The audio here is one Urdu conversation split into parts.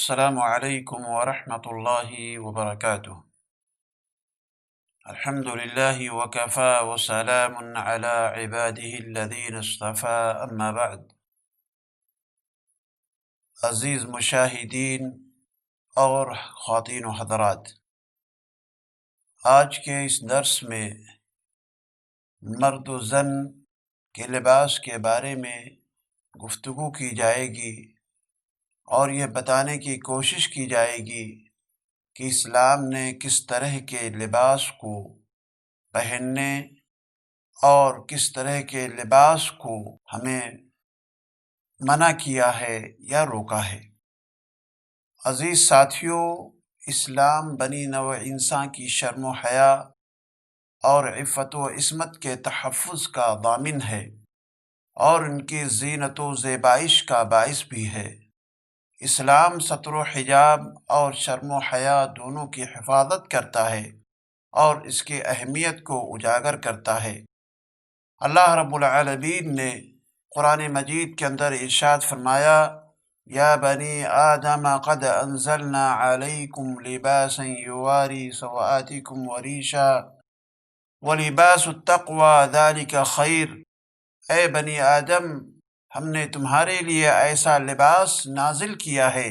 السلام علیکم ورحمۃ اللہ وبرکاتہ۔ الحمد للہ وکفی وسلام علی عبادہ الذین اصطفی، اما بعد۔ عزیز مشاہدین اور خواتین و حضرات، آج کے اس درس میں مرد و زن کے لباس کے بارے میں گفتگو کی جائے گی اور یہ بتانے کی کوشش کی جائے گی کہ اسلام نے کس طرح کے لباس کو پہننے اور کس طرح کے لباس کو ہمیں منع کیا ہے یا روکا ہے۔ عزیز ساتھیوں، اسلام بنی نوع انسان کی شرم و حیا اور عفت و عصمت کے تحفظ کا ضامن ہے اور ان کی زینت و زیبائش کا باعث بھی ہے۔ اسلام ستر و حجاب اور شرم و حیا دونوں کی حفاظت کرتا ہے اور اس کی اہمیت کو اجاگر کرتا ہے۔ اللہ رب العالمین نے قرآن مجید کے اندر ارشاد فرمایا، یا بنی آدم قد انزلنا علیکم لباسا یواری سوآتکم وریشا ولباس التقوی ذلک خیر۔ اے بنی آدم، ہم نے تمہارے لیے ایسا لباس نازل کیا ہے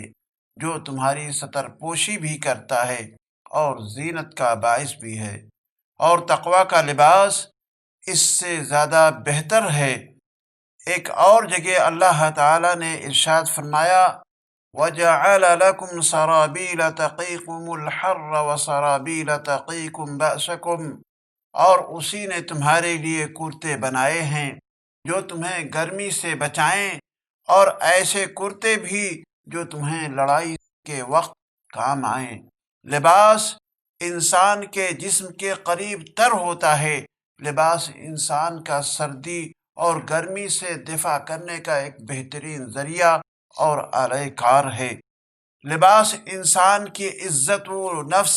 جو تمہاری ستر پوشی بھی کرتا ہے اور زینت کا باعث بھی ہے، اور تقوی کا لباس اس سے زیادہ بہتر ہے۔ ایک اور جگہ اللہ تعالی نے ارشاد فرمایا، وَجَعَلَ لَكُمْ سَرَابِيلَ تَقِيكُمُ الْحَرَّ وَسَرَابِيلَ تَقِيكُمْ بَأْسَكُمْ، اور اسی نے تمہارے لیے کرتے بنائے ہیں جو تمہیں گرمی سے بچائیں، اور ایسے کرتے بھی جو تمہیں لڑائی کے وقت کام آئیں۔ لباس انسان کے جسم کے قریب تر ہوتا ہے۔ لباس انسان کا سردی اور گرمی سے دفاع کرنے کا ایک بہترین ذریعہ اور آلہ کار ہے۔ لباس انسان کی عزت و نفس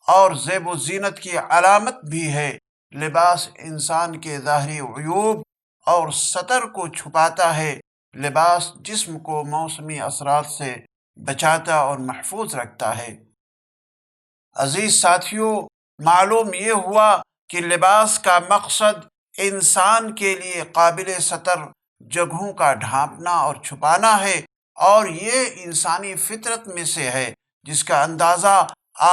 اور زیب و زینت کی علامت بھی ہے۔ لباس انسان کے ظاہری عیوب اور ستر کو چھپاتا ہے۔ لباس جسم کو موسمی اثرات سے بچاتا اور محفوظ رکھتا ہے۔ عزیز ساتھیوں، معلوم یہ ہوا کہ لباس کا مقصد انسان کے لیے قابل ستر جگہوں کا ڈھانپنا اور چھپانا ہے، اور یہ انسانی فطرت میں سے ہے، جس کا اندازہ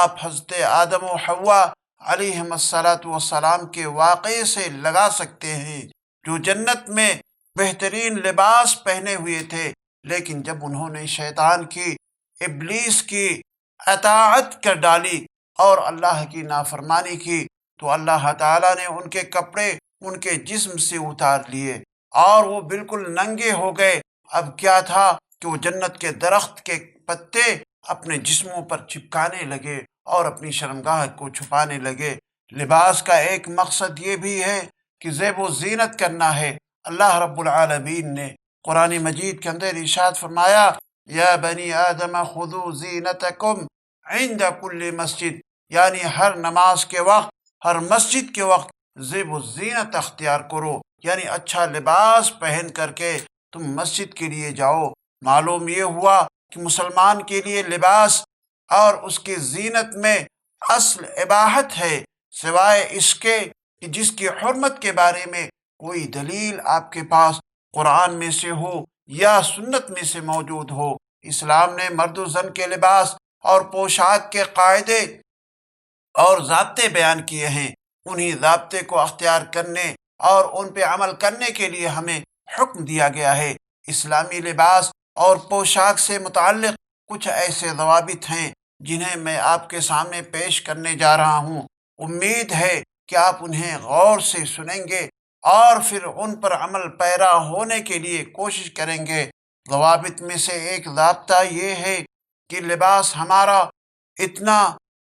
آپ حضرت آدم و حوا علیہم السلام کے واقعے سے لگا سکتے ہیں، جو جنت میں بہترین لباس پہنے ہوئے تھے، لیکن جب انہوں نے شیطان کی، ابلیس کی اطاعت کر ڈالی اور اللہ کی نافرمانی کی، تو اللہ تعالیٰ نے ان کے کپڑے ان کے جسم سے اتار لیے اور وہ بالکل ننگے ہو گئے۔ اب کیا تھا کہ وہ جنت کے درخت کے پتے اپنے جسموں پر چپکانے لگے اور اپنی شرمگاہ کو چھپانے لگے۔ لباس کا ایک مقصد یہ بھی ہے کہ زیب و زینت کرنا ہے۔ اللہ رب العالمین نے قرآن مجید کے اندر ارشاد فرمایا، یا بنی آدم خذوا زینتکم عند کل مسجد، یعنی ہر نماز کے وقت، ہر مسجد کے وقت زیب و زینت اختیار کرو، یعنی اچھا لباس پہن کر کے تم مسجد کے لیے جاؤ۔ معلوم یہ ہوا کہ مسلمان کے لیے لباس اور اس کی زینت میں اصل اباحت ہے، سوائے اس کے کہ جس کی حرمت کے بارے میں کوئی دلیل آپ کے پاس قرآن میں سے ہو یا سنت میں سے موجود ہو۔ اسلام نے مرد و زن کے لباس اور پوشاک کے قاعدے اور ضابطے بیان کیے ہیں۔ انہی ضابطے کو اختیار کرنے اور ان پہ عمل کرنے کے لیے ہمیں حکم دیا گیا ہے۔ اسلامی لباس اور پوشاک سے متعلق کچھ ایسے ضوابط ہیں جنہیں میں آپ کے سامنے پیش کرنے جا رہا ہوں۔ امید ہے کہ آپ انہیں غور سے سنیں گے اور پھر ان پر عمل پیرا ہونے کے لیے کوشش کریں گے۔ ضوابط میں سے ایک ضابطہ یہ ہے کہ لباس ہمارا اتنا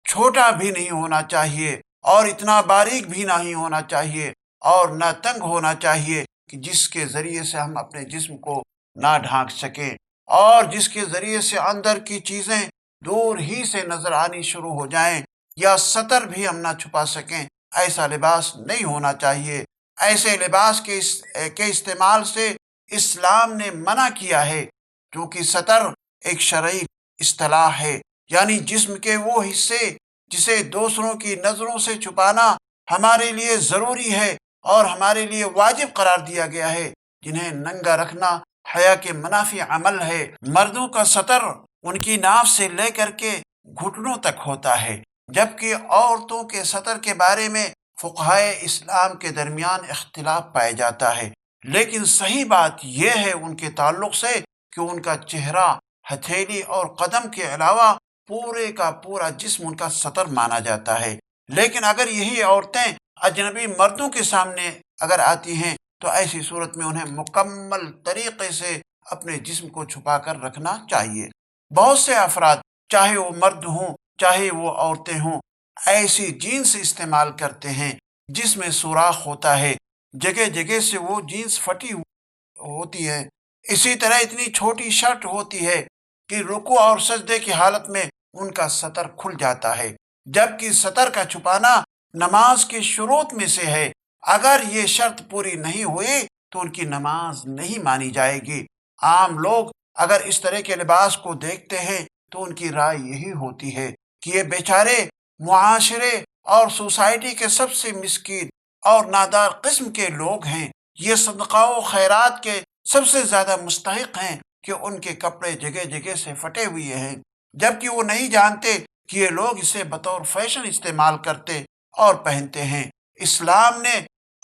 چھوٹا بھی نہیں ہونا چاہیے اور اتنا باریک بھی نہیں ہونا چاہیے اور نہ تنگ ہونا چاہیے کہ جس کے ذریعے سے ہم اپنے جسم کو نہ ڈھانک سکیں اور جس کے ذریعے سے اندر کی چیزیں دور ہی سے نظر آنی شروع ہو جائیں یا ستر بھی ہم نہ چھپا سکیں۔ ایسا لباس نہیں ہونا چاہیے۔ ایسے لباس کے استعمال سے اسلام نے منع کیا ہے، کیونکہ ستر ایک شرعی اصطلاح ہے، یعنی جسم کے وہ حصے جسے دوسروں کی نظروں سے چھپانا ہمارے لیے ضروری ہے اور ہمارے لیے واجب قرار دیا گیا ہے، جنہیں ننگا رکھنا حیا کے منافی عمل ہے۔ مردوں کا سطر ان کی ناف سے لے کر کے گھٹنوں تک ہوتا ہے، جبکہ عورتوں کے سطر کے بارے میں فقہائے اسلام کے درمیان اختلاف پایا جاتا ہے، لیکن صحیح بات یہ ہے ان کے تعلق سے کہ ان کا چہرہ، ہتھیلی اور قدم کے علاوہ پورے کا پورا جسم ان کا سطر مانا جاتا ہے۔ لیکن اگر یہی عورتیں اجنبی مردوں کے سامنے اگر آتی ہیں تو ایسی صورت میں انہیں مکمل طریقے سے اپنے جسم کو چھپا کر رکھنا چاہیے۔ بہت سے افراد، چاہے وہ مرد ہوں چاہے وہ عورتیں ہوں، ایسی جینس استعمال کرتے ہیں جس میں سوراخ ہوتا ہے، جگہ جگہ سے وہ جینس پھٹی ہوتی ہے۔ اسی طرح اتنی چھوٹی شرٹ ہوتی ہے کہ رکوع اور سجدے کی حالت میں ان کا سطر کھل جاتا ہے، جبکہ سطر کا چھپانا نماز کے شروط میں سے ہے۔ اگر یہ شرط پوری نہیں ہوئی تو ان کی نماز نہیں مانی جائے گی۔ عام لوگ اگر اس طرح کے لباس کو دیکھتے ہیں تو ان کی رائے یہی ہوتی ہے کہ یہ بیچارے معاشرے اور سوسائٹی کے سب سے مسکین اور نادار قسم کے لوگ ہیں، یہ صدقہ و خیرات کے سب سے زیادہ مستحق ہیں کہ ان کے کپڑے جگہ جگہ سے پھٹے ہوئے ہیں، جبکہ وہ نہیں جانتے کہ یہ لوگ اسے بطور فیشن استعمال کرتے اور پہنتے ہیں۔ اسلام نے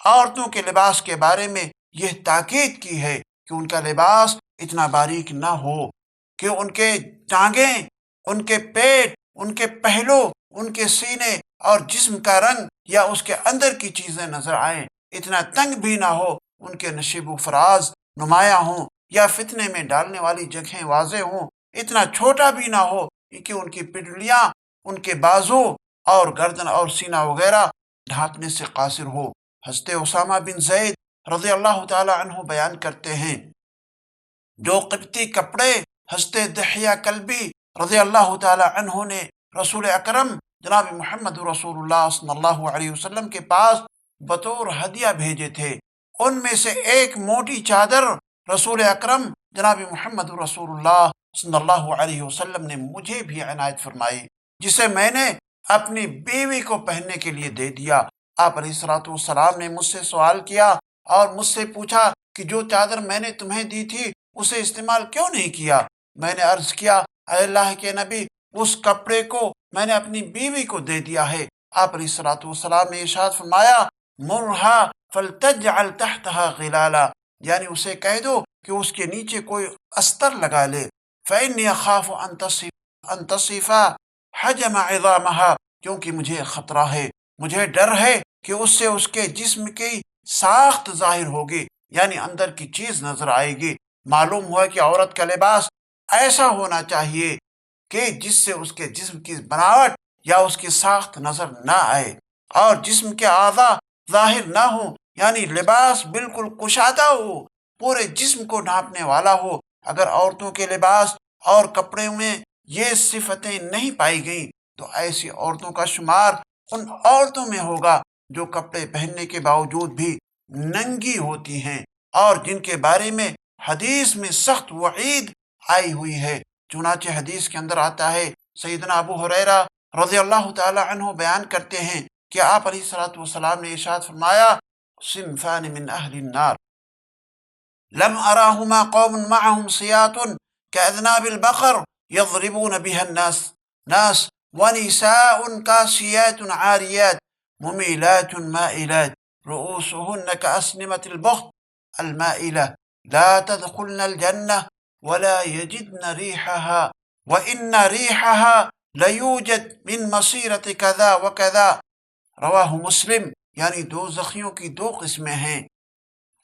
عورتوں کے لباس کے بارے میں یہ تاکید کی ہے کہ ان کا لباس اتنا باریک نہ ہو کہ ان کے ٹانگیں، ان کے پیٹ، ان کے پہلو، ان کے سینے اور جسم کا رنگ یا اس کے اندر کی چیزیں نظر آئیں، اتنا تنگ بھی نہ ہو ان کے نشیب و فراز نمایاں ہوں یا فتنے میں ڈالنے والی جگہیں واضح ہوں، اتنا چھوٹا بھی نہ ہو کہ ان کی پنڈلیاں، ان کے بازو اور گردن اور سینہ وغیرہ ڈھانپنے سے قاصر ہو۔ حضرت اسامہ بن زید رضی اللہ تعالی عنہ بیان کرتے ہیں، جو قبطی کپڑے حضرت دحیہ کلبی رضی اللہ تعالی عنہ نے رسول اکرم جناب محمد رسول اللہ صلی اللہ علیہ وسلم کے پاس بطور ہدیہ بھیجے تھے، ان میں سے ایک موٹی چادر رسول اکرم جناب محمد رسول اللہ صلی اللہ علیہ وسلم نے مجھے بھی عنایت فرمائی، جسے میں نے اپنی بیوی کو پہننے کے لیے دے دیا۔ آپ علیہ الصلوۃ والسلام نے مجھ سے سوال کیا اور مجھ سے پوچھا کہ جو چادر میں نے تمہیں دی تھی اسے استعمال کیوں نہیں کیا؟ میں نے عرض کیا، اے اللہ کے نبی، اس کپڑے کو میں نے اپنی بیوی کو دے دیا ہے۔ آپ علیہ الصلوۃ والسلام نے ارشاد فرمایا، مرھا فلتجعل تحتها غلالا، یعنی اسے کہہ دو کہ اس کے نیچے کوئی استر لگا لے، فإني أخاف أن تصف حجم عظامها، کیونکہ مجھے خطرہ ہے، مجھے ڈر ہے کہ اس سے اس کے جسم کی ساخت ظاہر ہوگی، یعنی اندر کی چیز نظر آئے گی۔ معلوم ہوا کہ عورت کا لباس ایسا ہونا چاہیے کہ جس سے اس کے جسم کی بناوٹ یا اس کی ساخت نظر نہ آئے اور جسم کے اعضاء ظاہر نہ ہوں، یعنی لباس بالکل کشادہ ہو، پورے جسم کو ڈھانپنے والا ہو۔ اگر عورتوں کے لباس اور کپڑے میں یہ صفتیں نہیں پائی گئیں تو ایسی عورتوں کا شمار ان عورتوں میں ہوگا جو کپڑے پہننے کے باوجود بھی ننگی ہوتی ہیں اور جن کے بارے میں حدیث میں سخت وعید آئی ہوئی ہے۔ چنانچہ حدیث کے اندر آتا ہے، سیدنا ابو ہریرہ رضی اللہ تعالی عنہ بیان کرتے ہیں کہ آپ علیہ الصلوۃ والسلام نے ارشاد فرمایا، صنفان من اہل النار لم اراہما قوم معهم سیاط كاذناب البقر يضربون بها الناس ونساء كاسيات عاريات مميلات مائلات رؤوسهن كأسنمة البخت المائلة لا تدخلن الجنة ولا يجدن ريحها وإن ريحها ليوجد من مسيرة كذا وكذا، رواہ مسلم۔ یعنی دوزخیوں کی دو قسمیں ہیں،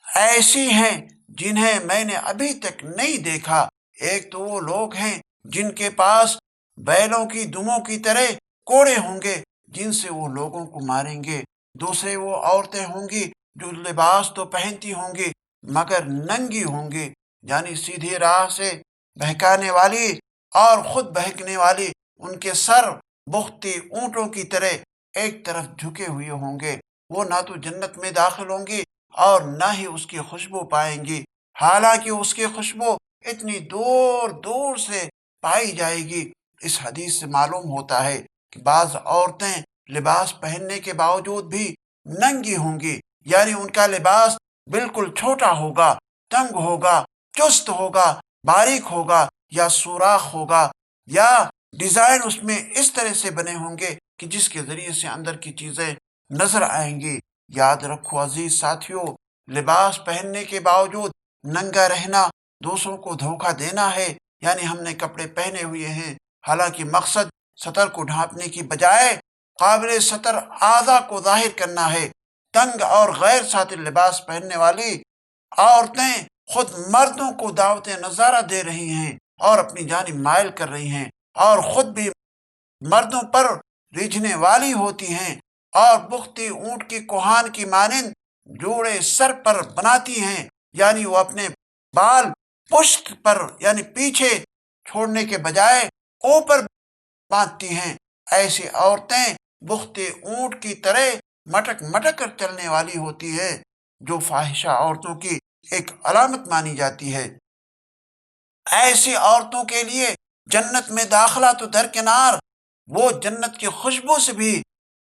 ایسی ہیں جنہیں میں نے ابھی تک نہیں دیکھا۔ ایک تو وہ لوگ ہیں جن کے پاس بیلوں کی دموں کی طرح کوڑے ہوں گے جن سے وہ لوگوں کو ماریں گے۔ دوسرے وہ عورتیں ہوں گی جو لباس تو پہنتی ہوں گی مگر ننگی ہوں گی، یعنی سیدھی راہ سے بہکانے والی اور خود بہکنے والی۔ ان کے سر بختی اونٹوں کی طرح ایک طرف جھکے ہوئے ہوں گے۔ وہ نہ تو جنت میں داخل ہوں گی اور نہ ہی اس کی خوشبو پائیں گی، حالانکہ اس کی خوشبو اتنی دور دور سے پائی جائے گی۔ اس حدیث سے معلوم ہوتا ہے کہ بعض عورتیں لباس پہننے کے باوجود بھی ننگی ہوں گی، یعنی ان کا لباس بالکل چھوٹا ہوگا، تنگ ہوگا، چست ہوگا، باریک ہوگا یا سوراخ ہوگا، یا ڈیزائن اس میں اس طرح سے بنے ہوں گے کہ جس کے ذریعے سے اندر کی چیزیں نظر آئیں گی۔ یاد رکھو عزیز ساتھیوں، لباس پہننے کے باوجود ننگا رہنا دوسروں کو دھوکہ دینا ہے، یعنی ہم نے کپڑے پہنے ہوئے ہیں، حالانکہ مقصد سطر کو ڈھانپنے کی بجائے قابل سطر اعضاء کو ظاہر کرنا ہے۔ تنگ اور غیر ساتر لباس پہننے والی عورتیں خود مردوں کو دعوت نظارہ دے رہی ہیں اور اپنی جانب مائل کر رہی ہیں، اور خود بھی مردوں پر ریجھنے والی ہوتی ہیں، اور بختی اونٹ کی کوہان کی مانند جوڑے سر پر بناتی ہیں، یعنی وہ اپنے بال پشت پر یعنی پیچھے چھوڑنے کے بجائے اوپر باندھتی ہیں۔ ایسی عورتیں بختی اونٹ کی طرح مٹک مٹک کر چلنے والی ہوتی ہے، جو فاحشہ عورتوں کی ایک علامت مانی جاتی ہے۔ ایسی عورتوں کے لیے جنت میں داخلہ تو درکنار، وہ جنت کی خوشبو سے بھی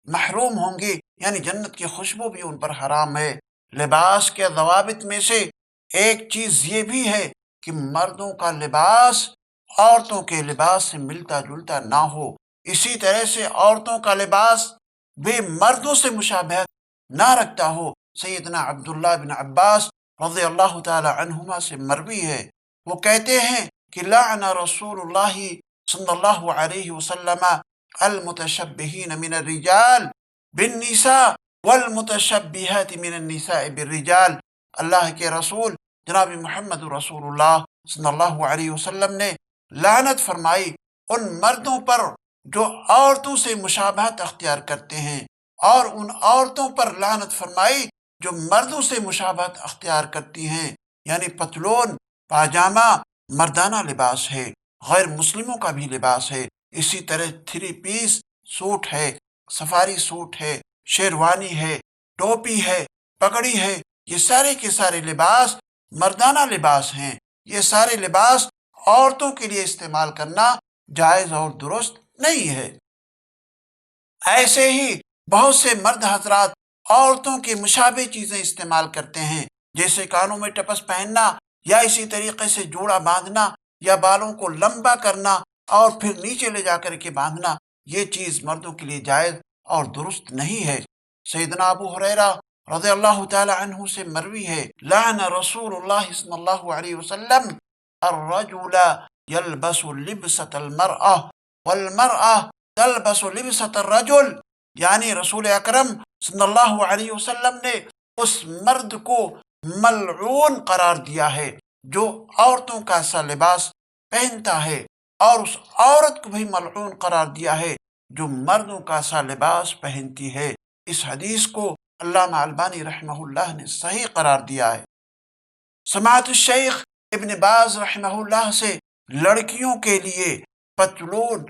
محروم ہوں گی، یعنی جنت کی خوشبو بھی ان پر حرام ہے۔ لباس کے ضوابط میں سے ایک چیز یہ بھی ہے کہ مردوں کا لباس عورتوں کے لباس سے ملتا جلتا نہ ہو، اسی طرح سے عورتوں کا لباس بھی مردوں سے مشابہت نہ رکھتا ہو۔ سیدنا عبداللہ بن عباس رضی اللہ تعالی عنہما سے مروی ہے، وہ کہتے ہیں کہ لعن رسول اللہ صلی اللہ علیہ وسلم المتشبہین من الرجال بالنساء والمتشبہات من النساء بالرجال۔ اللہ کے رسول جناب محمد رسول اللہ صلی اللہ علیہ وسلم نے لعنت فرمائی ان مردوں پر جو عورتوں سے مشابہت اختیار کرتے ہیں، اور ان عورتوں پر لعنت فرمائی جو مردوں سے مشابہت اختیار کرتی ہیں، یعنی پتلون پاجامہ مردانہ لباس ہے، غیر مسلموں کا بھی لباس ہے۔ اسی طرح تھری پیس سوٹ ہے، سفاری سوٹ ہے، شیروانی ہے، ٹوپی ہے، پگڑی ہے، یہ سارے کے سارے لباس مردانہ لباس ہیں۔ یہ سارے لباس عورتوں کے لیے استعمال کرنا جائز اور درست نہیں ہے۔ ایسے ہی بہت سے مرد حضرات عورتوں کے مشابہ چیزیں استعمال کرتے ہیں، جیسے کانوں میں ٹپس پہننا، یا اسی طریقے سے جوڑا باندھنا، یا بالوں کو لمبا کرنا اور پھر نیچے لے جا کر کے باندھنا۔ یہ چیز مردوں کے لیے جائز اور درست نہیں ہے۔ سیدنا ابو ہریرہ رضی اللہ تعالی عنہ سے مروی ہے، لعن رسول اللہ صلی اللہ علیہ وسلم الرجل يلبس لبسة المرأة والمرأة تلبس لبسة الرجل، یعنی رسول اکرم صلی اللہ علیہ وسلم نے اس مرد کو ملعون قرار دیا ہے جو عورتوں کا سا لباس پہنتا ہے، اور اس عورت کو بھی ملعون قرار دیا ہے جو مردوں کا سا لباس پہنتی ہے۔ اس حدیث کو علامہ البانی رحمہ اللہ نے صحیح قرار دیا ہے۔ سماعت الشیخ ابن باز رحمہ اللہ سے لڑکیوں کے لیے پتلون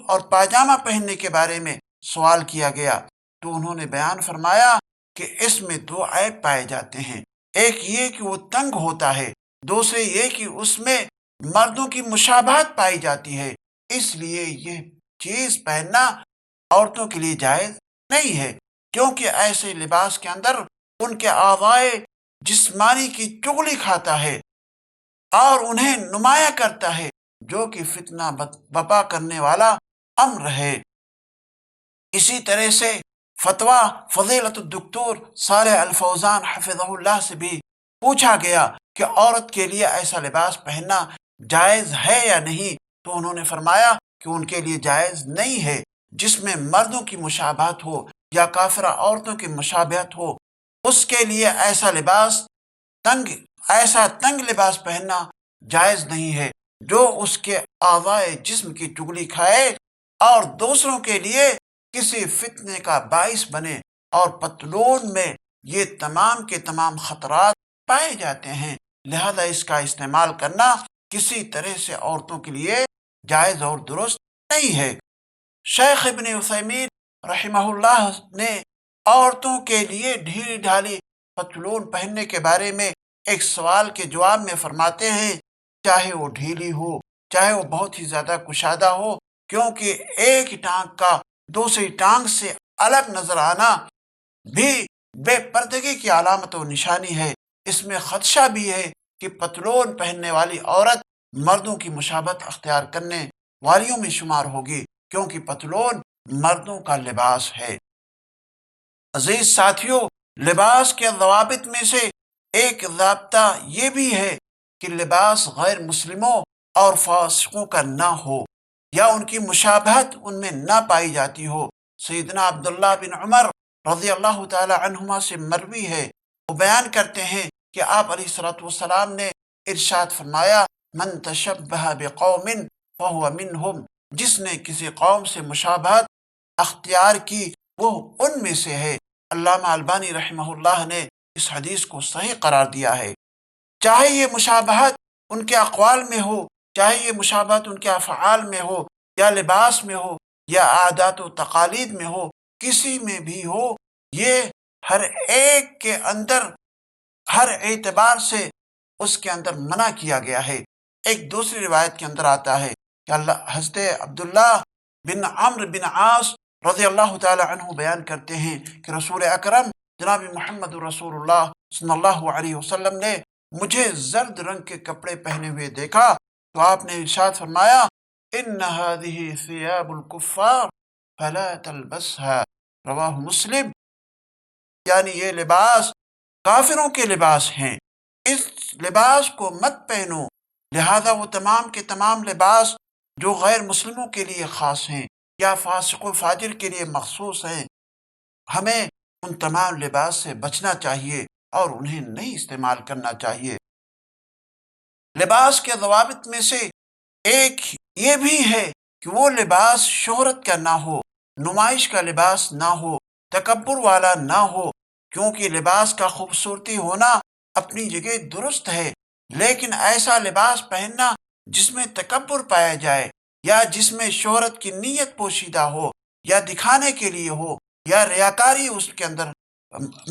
اور پاجامہ پہننے کے بارے میں سوال کیا گیا تو انہوں نے بیان فرمایا کہ اس میں دو عیب پائے جاتے ہیں، ایک یہ کہ وہ تنگ ہوتا ہے، دوسرے یہ کہ اس میں مردوں کی مشابہت پائی جاتی ہے، اس لیے یہ چیز پہننا عورتوں کے لیے جائز نہیں ہے، کیونکہ ایسے لباس کے اندر ان کے اعضاء جسمانی کی چغلی کھاتا ہے اور انہیں نمایاں کرتا ہے، جو کہ فتنہ بپا کرنے والا امر ہے۔ اسی طرح سے فتویٰ فضیلت الدکتور صالح الفوزان حفظہ اللہ سے بھی پوچھا گیا کہ عورت کے لیے ایسا لباس پہننا جائز ہے یا نہیں، تو انہوں نے فرمایا کہ ان کے لیے جائز نہیں ہے جس میں مردوں کی مشابہت ہو یا کافرہ عورتوں کی مشابہت ہو، اس کے لیے ایسا تنگ لباس پہننا جائز نہیں ہے جو اس کے اعضاء جسم کی چگلی کھائے اور دوسروں کے لیے کسی فتنے کا باعث بنے، اور پتلون میں یہ تمام کے تمام خطرات پائے جاتے ہیں، لہذا اس کا استعمال کرنا کسی طرح سے عورتوں کے لیے جائز اور درست نہیں ہے۔ شیخ ابن عثیمین رحمہ اللہ نے عورتوں کے لیے ڈھیلی ڈھالی پتلون پہننے کے بارے میں ایک سوال کے جواب میں فرماتے ہیں چاہے وہ ڈھیلی ہو، چاہے وہ بہت ہی زیادہ کشادہ ہو، کیونکہ ایک ٹانگ کا دوسری ٹانگ سے الگ نظر آنا بھی بے پردگی کی علامت و نشانی ہے۔ اس میں خدشہ بھی ہے کہ پتلون پہننے والی عورت مردوں کی مشابہت اختیار کرنے والیوں میں شمار ہوگی، کیونکہ پتلون مردوں کا لباس ہے۔ عزیز ساتھیوں، لباس کے ضوابط میں سے ایک ضابطہ یہ بھی ہے کہ لباس غیر مسلموں اور فاسقوں کا نہ ہو یا ان کی مشابہت ان میں نہ پائی جاتی ہو۔ سیدنا عبداللہ بن عمر رضی اللہ تعالی عنہما سے مروی ہے، وہ بیان کرتے ہیں کہ آپ علیہ الصلوۃ والسلام نے ارشاد فرمایا، من تشبہ بقوم فہو منہم، جس نے کسی قوم سے مشابہت اختیار کی وہ ان میں سے ہے۔ علامہ البانی رحمہ اللہ نے اس حدیث کو صحیح قرار دیا ہے۔ چاہے یہ مشابہت ان کے اقوال میں ہو، چاہے یہ مشابہت ان کے افعال میں ہو، یا لباس میں ہو، یا عادات و تقالید میں ہو، کسی میں بھی ہو، یہ ہر ایک کے اندر ہر اعتبار سے اس کے اندر منع کیا گیا ہے۔ ایک دوسری روایت کے اندر آتا ہے کہ حضرت عبداللہ بن عمرو بن عاص رضی اللہ تعالی عنہ بیان کرتے ہیں کہ رسول اکرم جناب محمد رسول اللہ صلی اللہ علیہ وسلم نے مجھے زرد رنگ کے کپڑے پہنے ہوئے دیکھا تو آپ نے ارشاد فرمایا، ان هذه ثياب الكفار فلا تلبسها، رواہ مسلم، یعنی یہ لباس کافروں کے لباس ہیں، اس لباس کو مت پہنو۔ لہذا وہ تمام کے تمام لباس جو غیر مسلموں کے لیے خاص ہیں یا فاسق و فاجر کے لیے مخصوص ہیں، ہمیں ان تمام لباس سے بچنا چاہیے اور انہیں نہیں استعمال کرنا چاہیے۔ لباس کے ضوابط میں سے ایک یہ بھی ہے کہ وہ لباس شہرت کا نہ ہو، نمائش کا لباس نہ ہو، تکبر والا نہ ہو، کیونکہ لباس کا خوبصورتی ہونا اپنی جگہ درست ہے، لیکن ایسا لباس پہننا جس میں تکبر پایا جائے یا جس میں شہرت کی نیت پوشیدہ ہو یا دکھانے کے لیے ہو یا ریاکاری اس کے اندر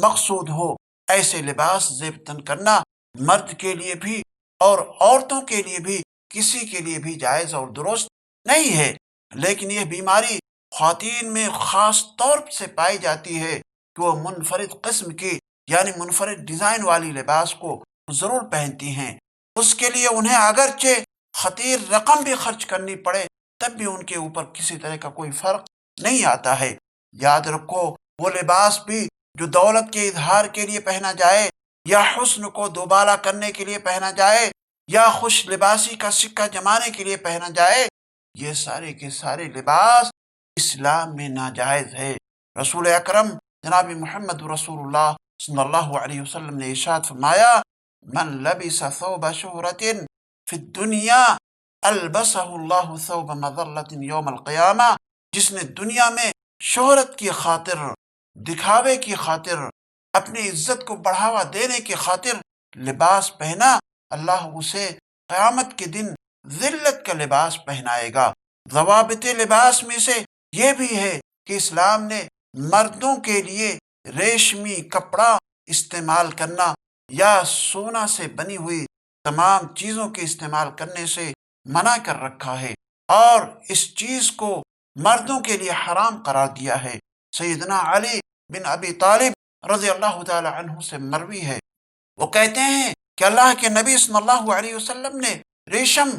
مقصود ہو، ایسے لباس زیب تن کرنا مرد کے لیے بھی اور عورتوں کے لیے بھی کسی کے لیے بھی جائز اور درست نہیں ہے۔ لیکن یہ بیماری خواتین میں خاص طور سے پائی جاتی ہے کہ وہ منفرد قسم کی یعنی منفرد ڈیزائن والی لباس کو ضرور پہنتی ہیں، اس کے لیے انہیں اگرچہ خطیر رقم بھی خرچ کرنی پڑے تب بھی ان کے اوپر کسی طرح کا کوئی فرق نہیں آتا ہے۔ یاد رکھو، وہ لباس بھی جو دولت کے اظہار کے لیے پہنا جائے یا حسن کو دوبالا کرنے کے لیے پہنا جائے یا خوش لباسی کا سکہ جمانے کے لیے پہنا جائے، یہ سارے کے سارے لباس اسلام میں ناجائز ہے۔ رسول اکرم جناب محمد رسول اللہ صلی اللہ علیہ وسلم نے ارشاد فرمایا، من لبس ثوب شہرت فی الدنیا البسہ اللہ ثوب مذلت یوم القیامہ، جس نے دنیا میں شہرت کی خاطر، دکھاوے کی خاطر، اپنی عزت کو بڑھاوا دینے کی خاطر لباس پہنا، اللہ اسے قیامت کے دن ذلت کا لباس پہنائے گا۔ ضوابط لباس میں سے یہ بھی ہے کہ اسلام نے مردوں کے لیے ریشمی کپڑا استعمال کرنا یا سونا سے بنی ہوئی تمام چیزوں کے استعمال کرنے سے منع کر رکھا ہے اور اس چیز کو مردوں کے لیے حرام قرار دیا ہے۔ سیدنا علی بن ابی طالب رضی اللہ تعالی عنہ سے مروی ہے، وہ کہتے ہیں کہ اللہ کے نبی صلی اللہ علیہ وسلم نے ریشم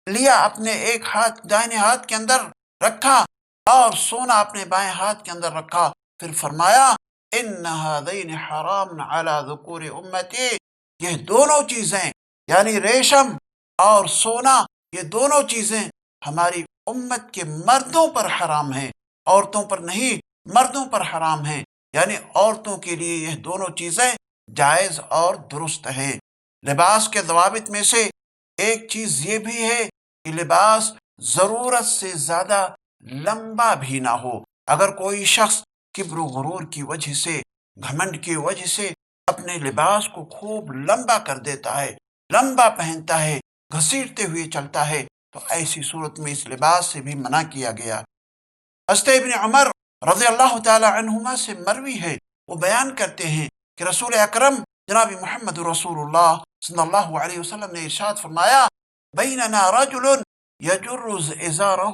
لیا، اپنے ایک ہاتھ دائیں ہاتھ کے اندر رکھا اور سونا اپنے بائیں ہاتھ کے اندر رکھا، پھر فرمایا، ان هذین حرام علی ذکور امتی، یہ دونوں چیزیں یعنی ریشم اور سونا، یہ دونوں چیزیں ہماری امت کے مردوں پر حرام ہیں، عورتوں پر نہیں، مردوں پر حرام ہیں، یعنی عورتوں کے لیے یہ دونوں چیزیں جائز اور درست ہیں۔ لباس کے ضوابط میں سے ایک چیز یہ بھی ہے کہ لباس ضرورت سے زیادہ لمبا بھی نہ ہو۔ اگر کوئی شخص کبر و غرور کی وجہ سے، گھمنڈ کی وجہ سے اپنے لباس کو خوب لمبا کر دیتا ہے، لمبا پہنتا ہے، گھسیٹتے ہوئے چلتا ہے، تو ایسی صورت میں اس لباس سے بھی منع کیا گیا۔ حضرت ابن عمر رضی اللہ تعالی عنہما سے مروی ہے، وہ بیان کرتے ہیں کہ رسول اکرم جناب محمد رسول اللہ صلی اللہ علیہ وسلم نے ارشاد فرمایا، بیننا رجل یجر ازارہ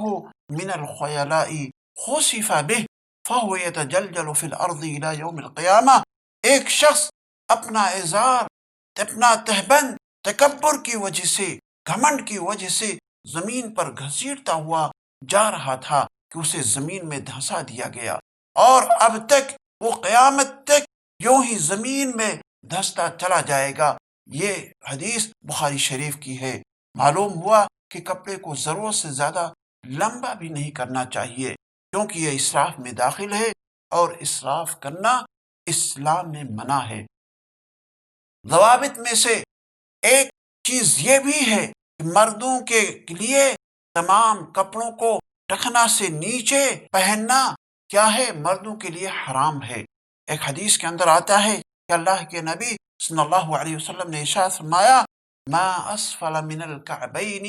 من الخیلاء خسف به فهو يتجلجل في الارض الى یوم القیامہ، ایک شخص اپنا ازار، اپنا تہبند تکبر کی وجہ سے، گھمنڈ کی وجہ سے زمین پر گھسیٹتا ہوا جا رہا تھا کہ اسے زمین میں دھنسا دیا گیا، اور اب تک وہ قیامت تک یوں ہی زمین میں دھنستا چلا جائے گا۔ یہ حدیث بخاری شریف کی ہے۔ معلوم ہوا کہ کپڑے کو ضرورت سے زیادہ لمبا بھی نہیں کرنا چاہیے، کیونکہ یہ اسراف میں داخل ہے، اور اسراف کرنا اسلام میں منع ہے۔ ضوابط میں سے ایک چیز یہ بھی ہے کہ مردوں کے لیے تمام کپڑوں کو ٹخنا سے نیچے پہننا کیا ہے، مردوں کے لیے حرام ہے۔ ایک حدیث کے اندر آتا ہے کہ اللہ کے نبی صلی اللہ علیہ وسلم نے ارشاد فرمایا، ما اسفل من الکعبین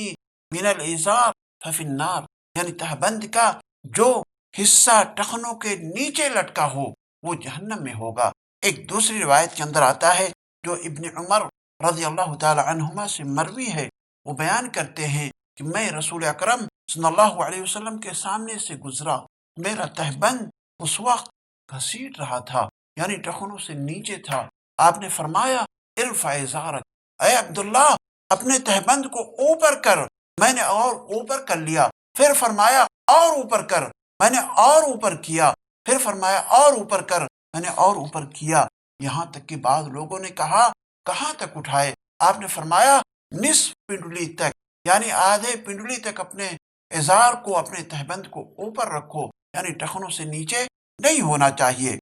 من الازار ففی النار، یعنی تہبند کا جو حصہ ٹخنوں کے نیچے لٹکا ہو وہ جہنم میں ہوگا۔ ایک دوسری روایت کے اندر آتا ہے جو ابن عمر رضی اللہ تعالی عنہما سے مروی ہے، وہ بیان کرتے ہیں کہ میں رسول اکرم صلی اللہ علیہ وسلم کے سامنے سے گزرا، میرا تہبند اس وقت گھسیٹ رہا تھا، یعنی ٹخنوں سے نیچے تھا۔ آپ نے فرمایا، ارفع ازارک، اے عبداللہ اپنے تہبند کو اوپر کر۔ میں نے اور اوپر کر لیا، پھر فرمایا اور اوپر کر، میں نے اور اوپر کیا، پھر فرمایا اور اوپر کر، میں نے اور اوپر کیا، یہاں تک کہ بعض لوگوں نے کہا کہاں تک اٹھائے؟ آپ نے فرمایا نصف پنڈلی تک، یعنی آدھے پنڈلی تک اپنے ازار کو، اپنے تہبند کو اوپر رکھو، یعنی ٹخنوں سے نیچے نہیں ہونا چاہیے۔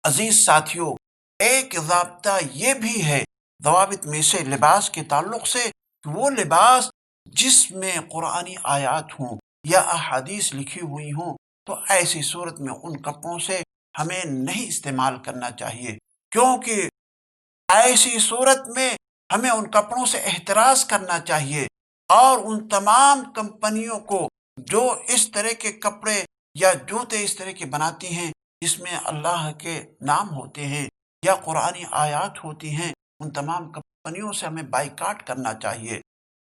عزیز ساتھیوں، ایک ضابطہ یہ بھی ہے ضوابط میں سے لباس کے تعلق سے کہ وہ لباس جس میں قرآنی آیات ہوں یا احادیث لکھی ہوئی ہوں، تو ایسی صورت میں ان کپڑوں سے ہمیں نہیں استعمال کرنا چاہیے، کیونکہ ایسی صورت میں ہمیں ان کپڑوں سے احتراز کرنا چاہیے، اور ان تمام کمپنیوں کو جو اس طرح کے کپڑے یا جوتے اس طرح کے بناتی ہیں جس میں اللہ کے نام ہوتے ہیں یا قرآنی آیات ہوتی ہیں، ان تمام کمپنیوں سے ہمیں بائیکاٹ کرنا چاہیے۔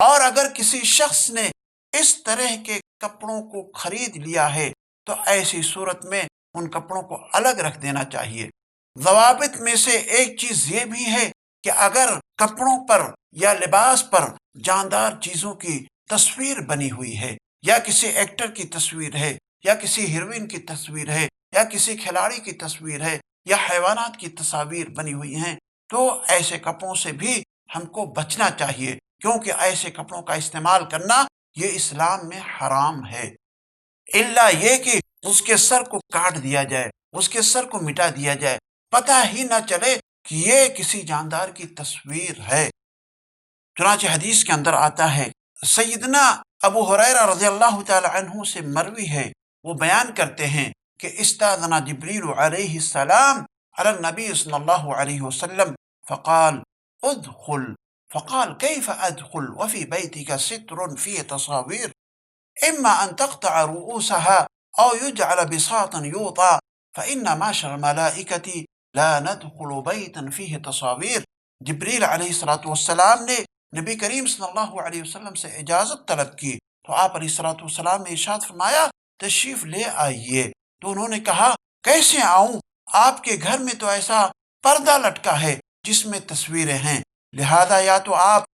اور اگر کسی شخص نے اس طرح کے کپڑوں کو خرید لیا ہے تو ایسی صورت میں ان کپڑوں کو الگ رکھ دینا چاہیے۔ ضوابط میں سے ایک چیز یہ بھی ہے کہ اگر کپڑوں پر یا لباس پر جاندار چیزوں کی تصویر بنی ہوئی ہے، یا کسی ایکٹر کی تصویر ہے، یا کسی ہیروئن کی تصویر ہے، یا کسی کھلاڑی کی تصویر ہے، یا حیوانات کی تصاویر بنی ہوئی ہیں، تو ایسے کپڑوں سے بھی ہم کو بچنا چاہیے، کیونکہ ایسے کپڑوں کا استعمال کرنا یہ اسلام میں حرام ہے، الا یہ کہ اس کے سر کو کاٹ دیا جائے، اس کے سر کو مٹا دیا جائے، پتہ ہی نہ چلے کہ یہ کسی جاندار کی تصویر ہے۔ چنانچہ حدیث کے اندر آتا ہے، سیدنا ابو ہریرہ رضی اللہ تعالی عنہ سے مروی ہے، وہ بیان کرتے ہیں کہ استاذنا جبریل علیہ السلام علی النبی صلی اللہ علیہ وسلم فقال ادخل، فقال كيف ادخل وفي بيتك ستر فيه تصاوير اما ان تقطع رؤوسها او يجعل بساطا يوطى فان معشر الملائكة لا ندخل بيتا فيه تصاویر۔ جبریل علیہ الصلوۃ والسلام نے نبی کریم صلی اللہ علیہ وسلم سے اجازت طلب کی تو آپ علیہ الصلوۃ والسلام نے ارشاد فرمایا تشریف لے آئیے۔ تو انہوں نے کہا کیسے آؤں؟ آپ کے گھر میں تو ایسا پردہ لٹکا ہے جس میں تصویریں ہیں، لہذا یا تو آپ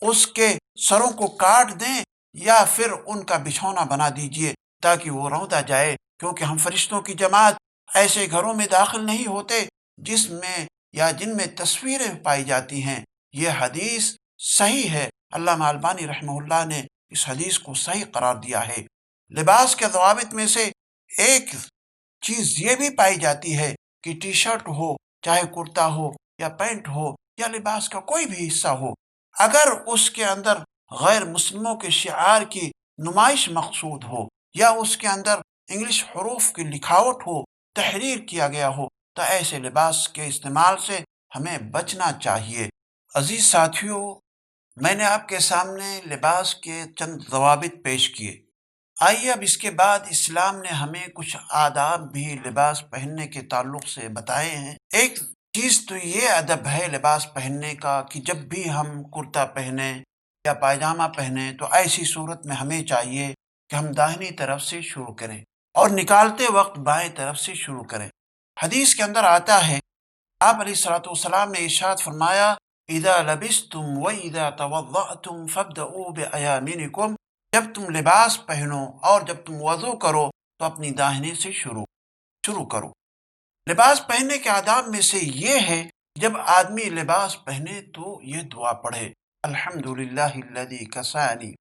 اس کے سروں کو کاٹ دیں یا پھر ان کا بچھونا بنا دیجئے تاکہ وہ روندا جائے، کیونکہ ہم فرشتوں کی جماعت ایسے گھروں میں داخل نہیں ہوتے جس میں یا جن میں تصویریں پائی جاتی ہیں۔ یہ حدیث صحیح ہے، علامہ البانی رحمہ اللہ نے اس حدیث کو صحیح قرار دیا ہے۔ لباس کے ضوابط میں سے ایک چیز یہ بھی پائی جاتی ہے کہ ٹی شرٹ ہو، چاہے کرتا ہو یا پینٹ ہو یا لباس کا کوئی بھی حصہ ہو، اگر اس کے اندر غیر مسلموں کے شعار کی نمائش مقصود ہو یا اس کے اندر انگلش حروف کی لکھاوٹ ہو، تحریر کیا گیا ہو، تو ایسے لباس کے استعمال سے ہمیں بچنا چاہیے۔ عزیز ساتھیوں، میں نے آپ کے سامنے لباس کے چند ضوابط پیش کیے، آئیے اب اس کے بعد اسلام نے ہمیں کچھ آداب بھی لباس پہننے کے تعلق سے بتائے ہیں۔ ایک چیز تو یہ ادب ہے لباس پہننے کا کہ جب بھی ہم کرتا پہنیں یا پائجامہ پہنیں تو ایسی صورت میں ہمیں چاہیے کہ ہم داہنی طرف سے شروع کریں اور نکالتے وقت بائیں طرف سے شروع کریں۔ حدیث کے اندر آتا ہے، آپ علیہ الصلوۃ والسلام نے ارشاد فرمایا، اذا لبستم واذا توضأتم فابدؤوا بأیامنکم، جب تم لباس پہنو اور جب تم وضو کرو تو اپنی داہنے سے شروع کرو۔ لباس پہننے کے آداب میں سے یہ ہے، جب آدمی لباس پہنے تو یہ دعا پڑھے، الحمد للہ الذی کسانی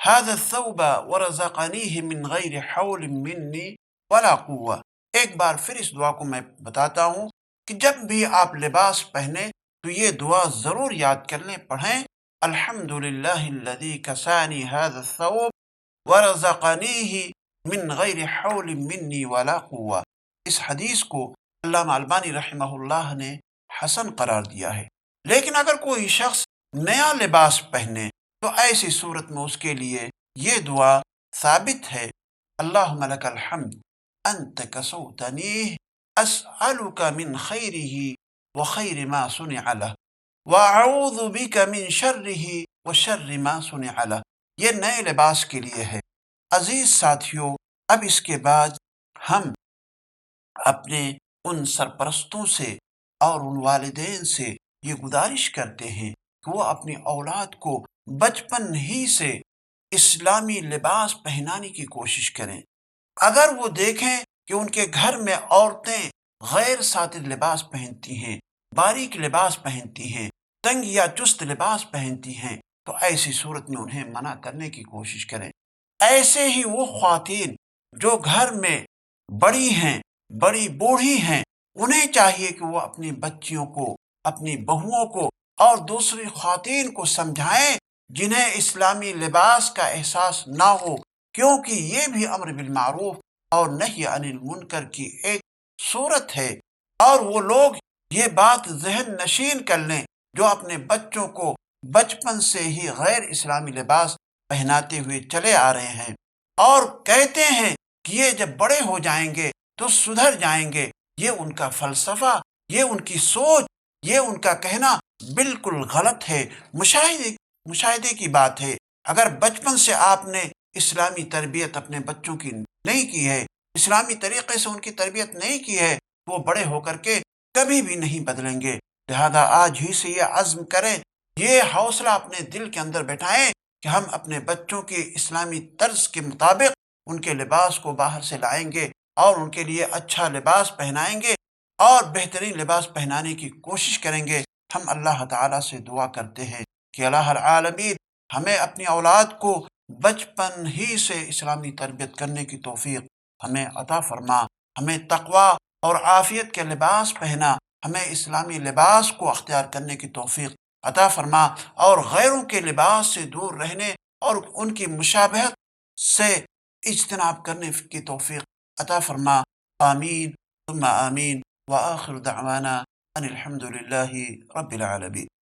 هذا الثوب ورزقنیہ من غیر حول منی ولا قوہ۔ ایک بار پھر اس دعا کو میں بتاتا ہوں کہ جب بھی آپ لباس پہنے تو یہ دعا ضرور یاد کر لیں، پڑھیں، الحمد للہ الذی کسانی هذا الثوب ورزقنیہ من غیر حول منی ولا قوہ۔ اس حدیث کو علامہ البانی رحمہ اللہ نے حسن قرار دیا ہے۔ لیکن اگر کوئی شخص نیا لباس پہنے تو ایسی صورت میں اس کے لیے یہ دعا ثابت ہے، اللہم لک الحمد انت کسوتنیہ اسألک من خیرہ وخیر ما صنع لہ واعوذ بک من شرہ وشر ما صنع لہ۔ یہ نئے لباس کے لیے ہے۔ عزیز ساتھیوں، اب اس کے بعد ہم اپنے ان سرپرستوں سے اور ان والدین سے یہ گزارش کرتے ہیں کہ وہ اپنی اولاد کو بچپن ہی سے اسلامی لباس پہنانے کی کوشش کریں۔ اگر وہ دیکھیں کہ ان کے گھر میں عورتیں غیر ساتر لباس پہنتی ہیں، باریک لباس پہنتی ہیں، تنگ یا چست لباس پہنتی ہیں، تو ایسی صورت میں انہیں منع کرنے کی کوشش کریں۔ ایسے ہی وہ خواتین جو گھر میں بڑی ہیں، بڑی بوڑھی ہیں، انہیں چاہیے کہ وہ اپنی بچیوں کو، اپنی بہوؤں کو اور دوسری خواتین کو سمجھائیں جنہیں اسلامی لباس کا احساس نہ ہو، کیونکہ یہ بھی امر بالمعروف اور نہی عن المنکر کی ایک صورت ہے، اور وہ لوگ یہ بات ذہن نشین کر لیں جو اپنے بچوں کو بچپن سے ہی غیر اسلامی لباس پہناتے ہوئے چلے آ رہے ہیں اور کہتے ہیں کہ یہ جب بڑے ہو جائیں گے تو سدھر جائیں گے۔ یہ ان کا فلسفہ، یہ ان کی سوچ، یہ ان کا کہنا بالکل غلط ہے، مشاہدے کی بات ہے۔ اگر بچپن سے آپ نے اسلامی تربیت اپنے بچوں کی نہیں کی ہے، اسلامی طریقے سے ان کی تربیت نہیں کی ہے، وہ بڑے ہو کر کے کبھی بھی نہیں بدلیں گے۔ لہذا آج ہی سے یہ عزم کریں، یہ حوصلہ اپنے دل کے اندر بٹھائیں کہ ہم اپنے بچوں کے اسلامی طرز کے مطابق ان کے لباس کو باہر سے لائیں گے اور ان کے لیے اچھا لباس پہنائیں گے اور بہترین لباس پہنانے کی کوشش کریں گے۔ ہم اللہ تعالیٰ سے دعا کرتے ہیں کہ الہ العالمین ہمیں اپنی اولاد کو بچپن ہی سے اسلامی تربیت کرنے کی توفیق ہمیں عطا فرما، ہمیں تقوی اور عافیت کے لباس پہنا، ہمیں اسلامی لباس کو اختیار کرنے کی توفیق عطا فرما اور غیروں کے لباس سے دور رہنے اور ان کی مشابہت سے اجتناب کرنے کی توفیق عطا فرما، آمین ثم آمین، وآخر دعوانا ان الحمد للہ رب العالمین۔